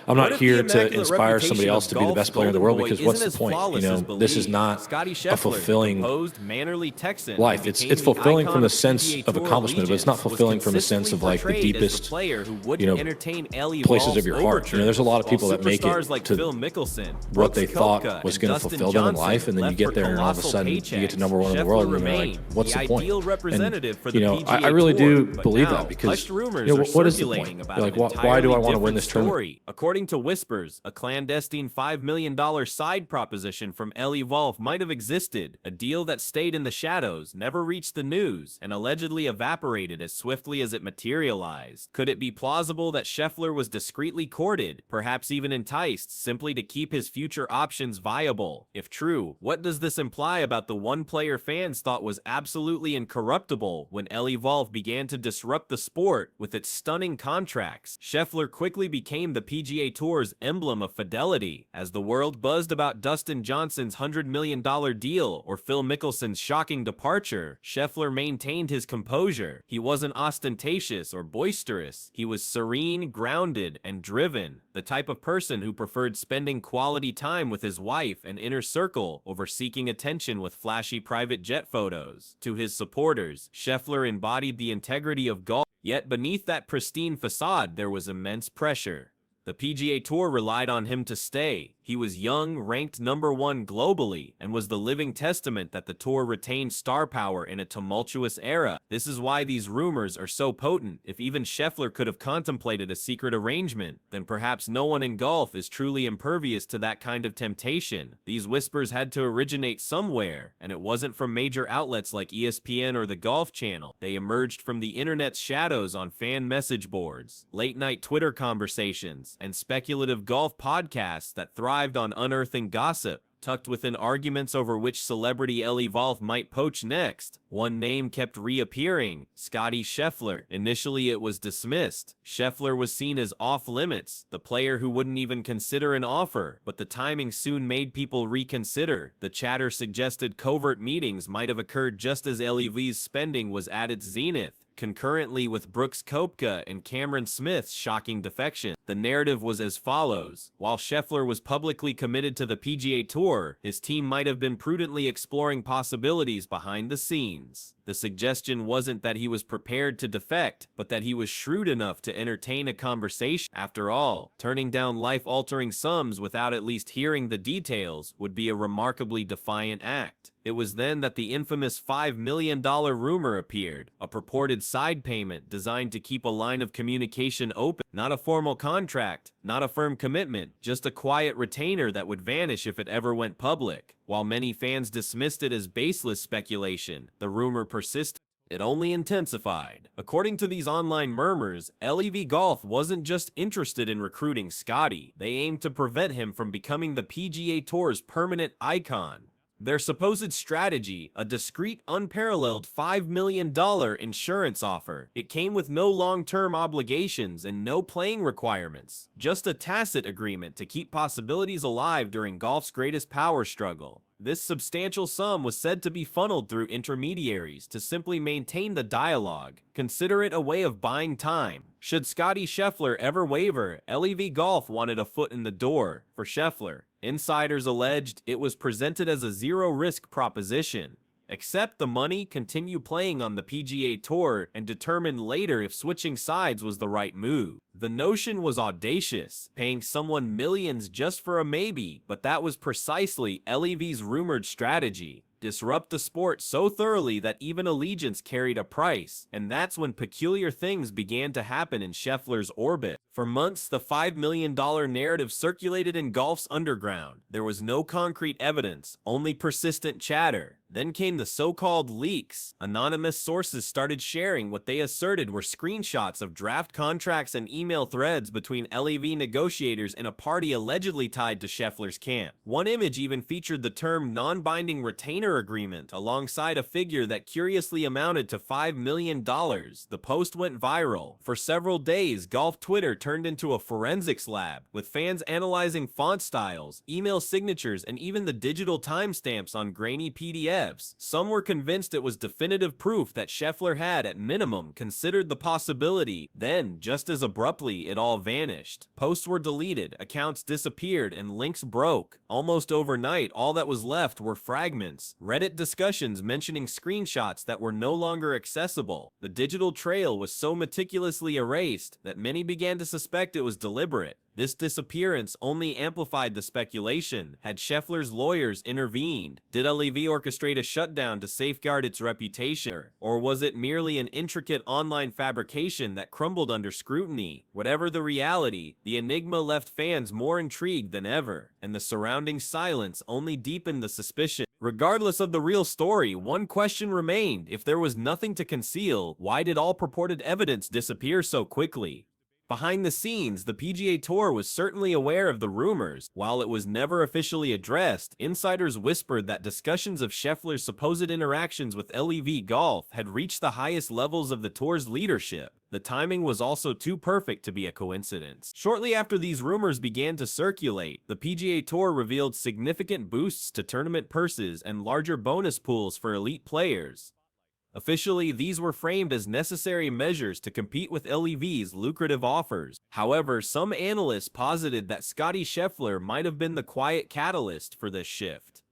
I'm What not if the here to immaculate inspire somebody reputation else of to be the golf's best player in the golden world, boy because what's isn't the as point? flawless as This is believed? not Scottie a Scheffler, fulfilling composed, mannerly Texan, life. who It's became the fulfilling from icon the of sense PGA of Tour accomplishment, but it's not allegiance, was fulfilling from the sense consistently of like the portrayed as the deepest, player who you wouldn't know, entertain Ellie places of Wolf's your heart. There's a overtures, lot of while people that make superstars it like to Phil Mickelson, what Brooks they thought Koepka, was and going to Dustin fulfill them in life, Johnson and then you left get for there and all of a colossal sudden you get to paychecks, number one in the Scheffler world and you're like, remained what's the the point? ideal And representative for the PGA I really Tour, do but believe now, that, because hushed rumors are what is the circulating point? about You're an like, why do entirely I want to win different this tournament? story. According to whispers, a clandestine $5 million side proposition from LIV might have existed, a deal that stayed in the shadows, never reached the news, and allegedly evaporated as swiftly as it materialized. Could it be plausible that Scheffler was discreetly courted, perhaps even enticed, simply to keep his future options viable? If true, what does this imply about the one player fans thought was absolutely incorruptible when LIV began to disrupt the sport with its stunning contracts? Scheffler quickly became the PGA Tour's emblem of fidelity. As the world buzzed about Dustin Johnson's $100 million deal or Phil Mickelson's shocking departure, Scheffler maintained his composure. He wasn't ostentatious or boisterous. He was serene, grounded, and driven, the type of person who preferred spending quality time with his wife and inner circle over seeking attention with flashy private jet photos. To his supporters, Scheffler embodied the integrity of golf, yet beneath that pristine facade there was immense pressure. The PGA Tour relied on him to stay. He was young, ranked #1 globally, and was the living testament that the tour retained star power in a tumultuous era. This is why these rumors are so potent. If even Scheffler could have contemplated a secret arrangement, then perhaps no one in golf is truly impervious to that kind of temptation. These whispers had to originate somewhere, and it wasn't from major outlets like ESPN or the Golf Channel. They emerged from the internet's shadows on fan message boards, late-night Twitter conversations, and speculative golf podcasts that thrived on unearthing gossip. Tucked within arguments over which celebrity LIV might poach next, one name kept reappearing: Scottie Scheffler. Initially it was dismissed. Scheffler was seen as off-limits, the player who wouldn't even consider an offer, but the timing soon made people reconsider. The chatter suggested covert meetings might have occurred just as LIV's spending was at its zenith, concurrently with Brooks Koepka and Cameron Smith's shocking defection. The narrative was as follows: while Scheffler was publicly committed to the PGA Tour, his team might have been prudently exploring possibilities behind the scenes. The suggestion wasn't that he was prepared to defect, but that he was shrewd enough to entertain a conversation. After all, turning down life-altering sums without at least hearing the details would be a remarkably defiant act. It was then that the infamous $5 million rumor appeared, a purported side payment designed to keep a line of communication open. Not a formal contract, not a firm commitment, just a quiet retainer that would vanish if it ever went public. While many fans dismissed it as baseless speculation, the rumor persisted. It only intensified. According to these online murmurs, LIV Golf wasn't just interested in recruiting Scottie. They aimed to prevent him from becoming the PGA Tour's permanent icon. Their supposed strategy, a discreet, unparalleled $5 million insurance offer. It came with no long-term obligations and no playing requirements, just a tacit agreement to keep possibilities alive during golf's greatest power struggle. This substantial sum was said to be funneled through intermediaries to simply maintain the dialogue. Consider it a way of buying time. Should Scottie Scheffler ever waver, LIV Golf wanted a foot in the door. For Scheffler, insiders alleged it was presented as a zero-risk proposition. Accept the money, continue playing on the PGA Tour, and determine later if switching sides was the right move. The notion was audacious, paying someone millions just for a maybe, but that was precisely LIV's rumored strategy. Disrupt the sport so thoroughly that even allegiance carried a price, and that's when peculiar things began to happen in Scheffler's orbit. For months, the $5 million narrative circulated in golf's underground. There was no concrete evidence, only persistent chatter. Then came the so-called leaks. Anonymous sources started sharing what they asserted were screenshots of draft contracts and email threads between LIV negotiators and a party allegedly tied to Scheffler's camp. One image even featured the term non-binding retainer agreement alongside a figure that curiously amounted to $5 million. The post went viral. For several days, golf Twitter turned into a forensics lab, with fans analyzing font styles, email signatures, and even the digital timestamps on grainy PDFs. PFs. Some were convinced it was definitive proof that Scheffler had, at minimum, considered the possibility. Then, just as abruptly, it all vanished. Posts were deleted, accounts disappeared, and links broke. Almost overnight, all that was left were fragments. Reddit discussions mentioning screenshots that were no longer accessible. The digital trail was so meticulously erased that many began to suspect it was deliberate. This disappearance only amplified the speculation. Had Scheffler's lawyers intervened? Did LIV orchestrate a shutdown to safeguard its reputation? Or was it merely an intricate online fabrication that crumbled under scrutiny? Whatever the reality, the enigma left fans more intrigued than ever, and the surrounding silence only deepened the suspicion. Regardless of the real story, one question remained. If there was nothing to conceal, why did all purported evidence disappear so quickly? Behind the scenes, the PGA Tour was certainly aware of the rumors. While it was never officially addressed, insiders whispered that discussions of Scheffler's supposed interactions with LIV Golf had reached the highest levels of the tour's leadership. The timing was also too perfect to be a coincidence. Shortly after these rumors began to circulate, the PGA Tour revealed significant boosts to tournament purses and larger bonus pools for elite players. Officially, these were framed as necessary measures to compete with LIV's lucrative offers. However, some analysts posited that Scottie Scheffler might have been the quiet catalyst for this shift.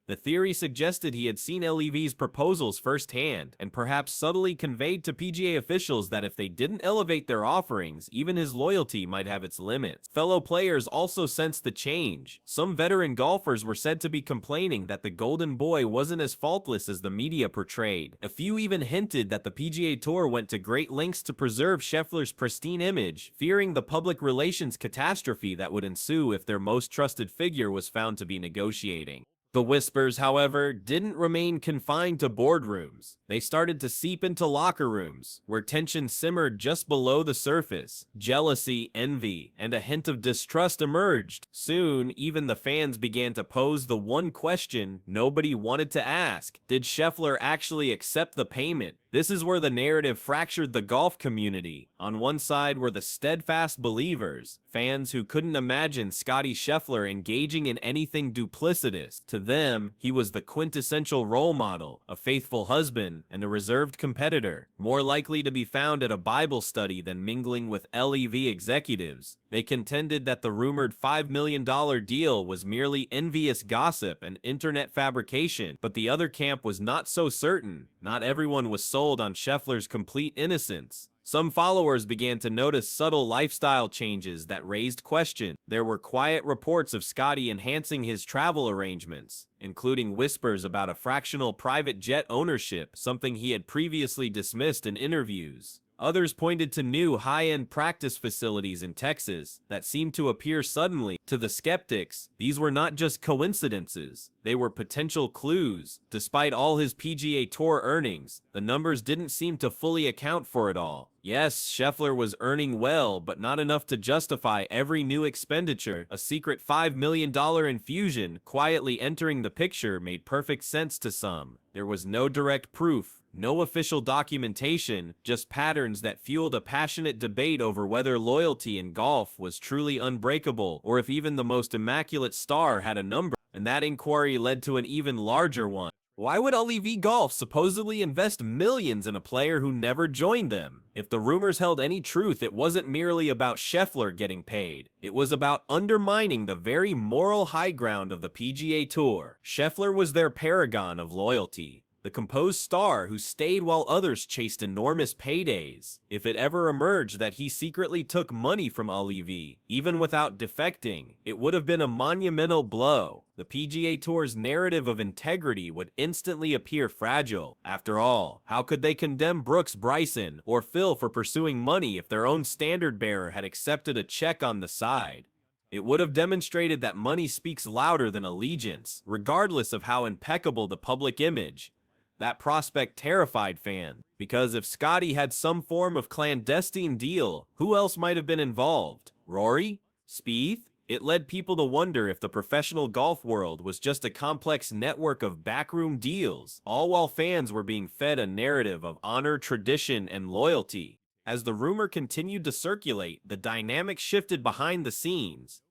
The theory suggested he had seen LIV's proposals firsthand, and perhaps subtly conveyed to PGA officials that if they didn't elevate their offerings, even his loyalty might have its limits. Fellow players also sensed the change. Some veteran golfers were said to be complaining that the Golden Boy wasn't as faultless as the media portrayed. A few even hinted that the PGA Tour went to great lengths to preserve Scheffler's pristine image, fearing the public relations catastrophe that would ensue if their most trusted figure was found to be negotiating. The whispers, however, didn't remain confined to boardrooms. They started to seep into locker rooms, where tension simmered just below the surface. Jealousy, envy, and a hint of distrust emerged. Soon, even the fans began to pose the one question nobody wanted to ask. Did Scheffler actually accept the payment? This is where the narrative fractured the golf community. On one side were the steadfast believers, fans who couldn't imagine Scottie Scheffler engaging in anything duplicitous. To them, he was the quintessential role model, a faithful husband, and a reserved competitor, more likely to be found at a Bible study than mingling with LIV executives. They contended that the rumored $5 million deal was merely envious gossip and internet fabrication, but the other camp was not so certain. Not everyone was sold on Scheffler's complete innocence. Some followers began to notice subtle lifestyle changes that raised questions. There were quiet reports of Scottie enhancing his travel arrangements, including whispers about a fractional private jet ownership, something he had previously dismissed in interviews. Others pointed to new high-end practice facilities in Texas that seemed to appear suddenly. To the skeptics, these were not just coincidences, they were potential clues. Despite all his PGA Tour earnings, the numbers didn't seem to fully account for it all. Yes, Scheffler was earning well, but not enough to justify every new expenditure. A secret $5 million infusion quietly entering the picture made perfect sense to some. There was no direct proof, no official documentation, just patterns that fueled a passionate debate over whether loyalty in golf was truly unbreakable, or if even the most immaculate star had a number. And that inquiry led to an even larger one. Why would LIV Golf supposedly invest millions in a player who never joined them? If the rumors held any truth, it wasn't merely about Scheffler getting paid. It was about undermining the very moral high ground of the PGA Tour. Scheffler was their paragon of loyalty, the composed star who stayed while others chased enormous paydays. If it ever emerged that he secretly took money from LIV, even without defecting, it would have been a monumental blow. The PGA Tour's narrative of integrity would instantly appear fragile. After all, how could they condemn Brooks Bryson or Phil for pursuing money if their own standard bearer had accepted a check on the side? It would have demonstrated that money speaks louder than allegiance, regardless of how impeccable the public image. That prospect terrified fans, because if Scottie had some form of clandestine deal, who else might have been involved? Rory? Spieth? It led people to wonder if the professional golf world was just a complex network of backroom deals, all while fans were being fed a narrative of honor, tradition, and loyalty. As the rumor continued to circulate, the dynamic shifted behind the scenes.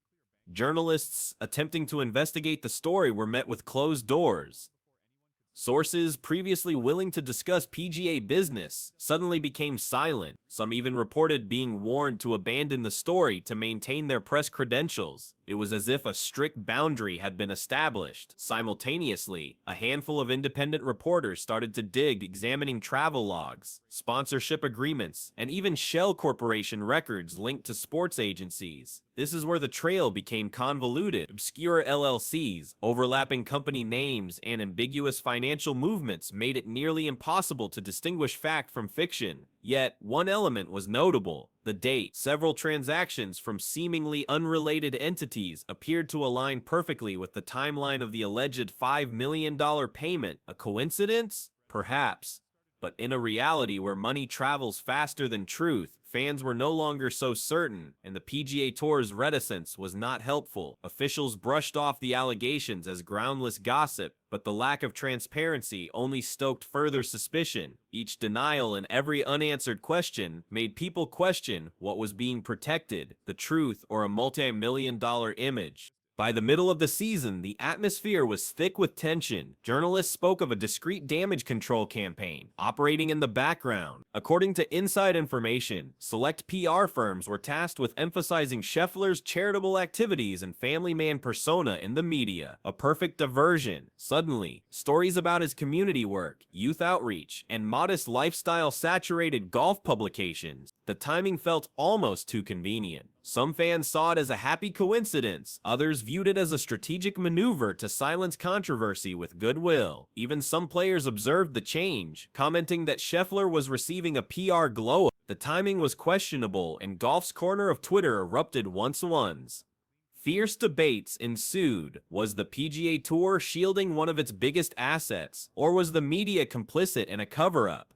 Journalists attempting to investigate the story were met with closed doors. Sources previously willing to discuss PGA business suddenly became silent. Some even reported being warned to abandon the story to maintain their press credentials. It was as if a strict boundary had been established. Simultaneously, a handful of independent reporters started to dig, examining travel logs, sponsorship agreements, and even shell corporation records linked to sports agencies. This is where the trail became convoluted. Obscure LLCs, overlapping company names, and ambiguous financial movements made it nearly impossible to distinguish fact from fiction. Yet, one element was notable: the date. Several transactions from seemingly unrelated entities appeared to align perfectly with the timeline of the alleged $5 million payment. A coincidence? Perhaps. But in a reality where money travels faster than truth, fans were no longer so certain, and the PGA Tour's reticence was not helpful. Officials brushed off the allegations as groundless gossip, but the lack of transparency only stoked further suspicion. Each denial and every unanswered question made people question what was being protected: the truth or a multi-million-dollar image. By the middle of the season, the atmosphere was thick with tension. Journalists spoke of a discreet damage control campaign operating in the background. According to inside information, select PR firms were tasked with emphasizing Scheffler's charitable activities and family man persona in the media. A perfect diversion. Suddenly, stories about his community work, youth outreach, and modest lifestyle saturated golf publications. The timing felt almost too convenient. Some fans saw it as a happy coincidence. Others viewed it as a strategic maneuver to silence controversy with goodwill. Even some players observed the change, commenting that Scheffler was receiving a PR glow-up. The timing was questionable, and golf's corner of Twitter erupted once. Fierce debates ensued. Was the PGA Tour shielding one of its biggest assets, or was the media complicit in a cover-up?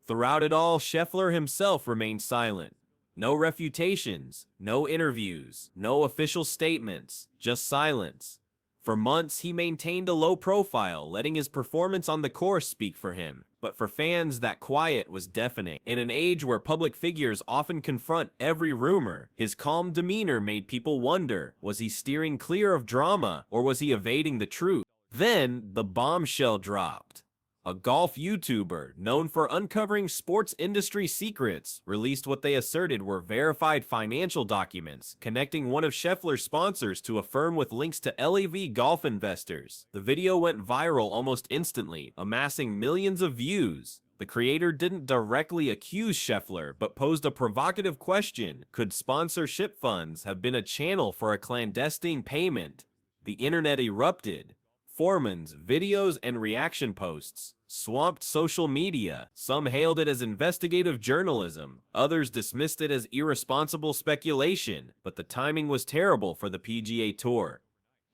Throughout it all, Scheffler himself remained silent. No refutations, no interviews, no official statements, just silence. For months, he maintained a low profile, letting his performance on the course speak for him. But for fans, that quiet was deafening. In an age where public figures often confront every rumor, his calm demeanor made people wonder: was he steering clear of drama, or was he evading the truth? Then, the bombshell dropped. A golf YouTuber known for uncovering sports industry secrets released what they asserted were verified financial documents connecting one of Scheffler's sponsors to a firm with links to LIV golf investors. The video went viral almost instantly, amassing millions of views. The creator didn't directly accuse Scheffler, but posed a provocative question: could sponsorship funds have been a channel for a clandestine payment? The internet erupted. Forum's videos and reaction posts swamped social media. Some hailed it as investigative journalism, others dismissed it as irresponsible speculation, but the timing was terrible for the PGA Tour.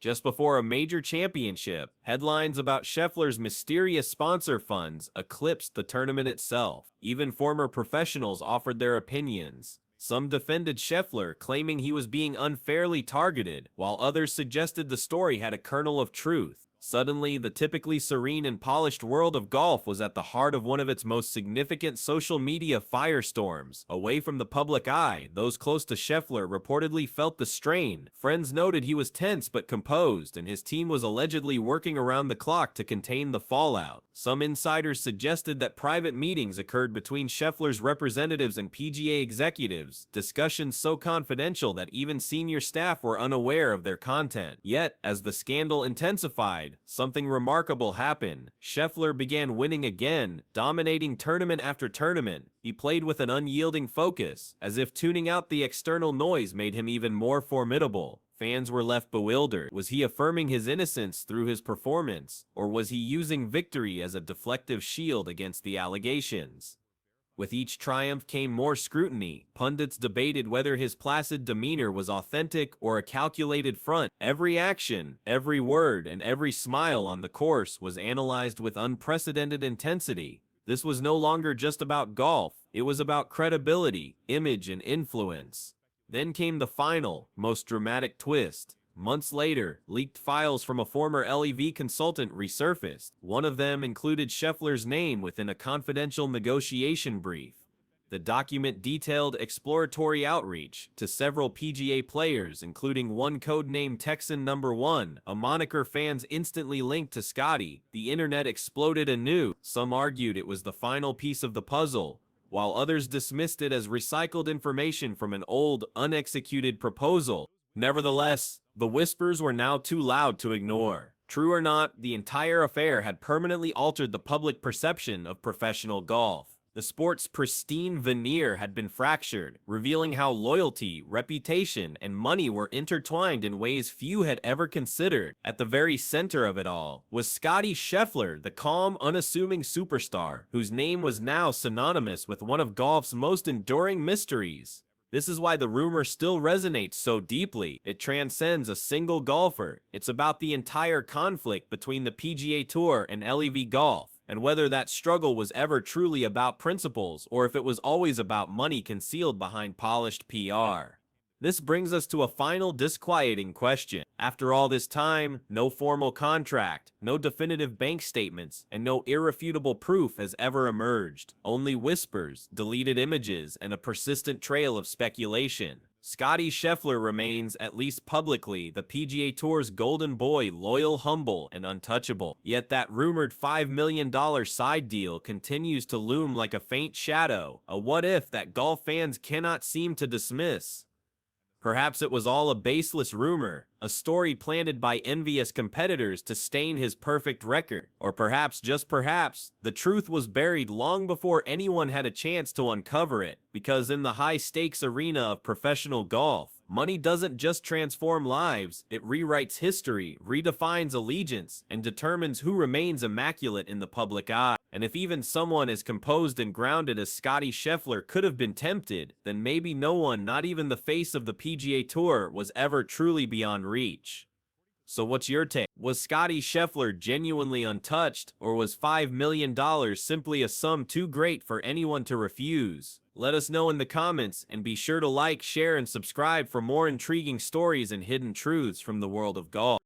Just before a major championship, headlines about Scheffler's mysterious sponsor funds eclipsed the tournament itself. Even former professionals offered their opinions. Some defended Scheffler, claiming he was being unfairly targeted, while others suggested the story had a kernel of truth. Suddenly, the typically serene and polished world of golf was at the heart of one of its most significant social media firestorms. Away from the public eye, those close to Scheffler reportedly felt the strain. Friends noted he was tense but composed, and his team was allegedly working around the clock to contain the fallout. Some insiders suggested that private meetings occurred between Scheffler's representatives and PGA executives, discussions so confidential that even senior staff were unaware of their content. Yet, as the scandal intensified, something remarkable happened. Scheffler began winning again, dominating tournament after tournament. He played with an unyielding focus, as if tuning out the external noise made him even more formidable. Fans were left bewildered. Was he affirming his innocence through his performance, or was he using victory as a deflective shield against the allegations? With each triumph came more scrutiny. Pundits debated whether his placid demeanor was authentic or a calculated front. Every action, every word, and every smile on the course was analyzed with unprecedented intensity. This was no longer just about golf. It was about credibility, image, and influence. Then came the final, most dramatic twist. Months later, leaked files from a former LIV consultant resurfaced. One of them included Scheffler's name within a confidential negotiation brief. The document detailed exploratory outreach to several PGA players, including one codenamed Texan Number 1, a moniker fans instantly linked to Scottie. The internet exploded anew. Some argued it was the final piece of the puzzle, while others dismissed it as recycled information from an old, unexecuted proposal. Nevertheless, the whispers were now too loud to ignore. True or not, the entire affair had permanently altered the public perception of professional golf. The sport's pristine veneer had been fractured, revealing how loyalty, reputation, and money were intertwined in ways few had ever considered. At the very center of it all was Scottie Scheffler, the calm, unassuming superstar, whose name was now synonymous with one of golf's most enduring mysteries. This is why the rumor still resonates so deeply. It transcends a single golfer. It's about the entire conflict between the PGA Tour and LIV Golf, and whether that struggle was ever truly about principles or if it was always about money concealed behind polished PR. This brings us to a final disquieting question. After all this time, no formal contract, no definitive bank statements, and no irrefutable proof has ever emerged. Only whispers, deleted images, and a persistent trail of speculation. Scottie Scheffler remains, at least publicly, the PGA Tour's golden boy, loyal, humble, and untouchable. Yet that rumored $5 million side deal continues to loom like a faint shadow, a what-if that golf fans cannot seem to dismiss. Perhaps it was all a baseless rumor, a story planted by envious competitors to stain his perfect record. Or perhaps, just perhaps, the truth was buried long before anyone had a chance to uncover it, because in the high-stakes arena of professional golf, money doesn't just transform lives, it rewrites history, redefines allegiance, and determines who remains immaculate in the public eye. And if even someone as composed and grounded as Scottie Scheffler could have been tempted, then maybe no one, not even the face of the PGA Tour, was ever truly beyond reach. So what's your take? Was Scottie Scheffler genuinely untouched, or was $5 million simply a sum too great for anyone to refuse? Let us know in the comments, and be sure to like, share, and subscribe for more intriguing stories and hidden truths from the world of golf.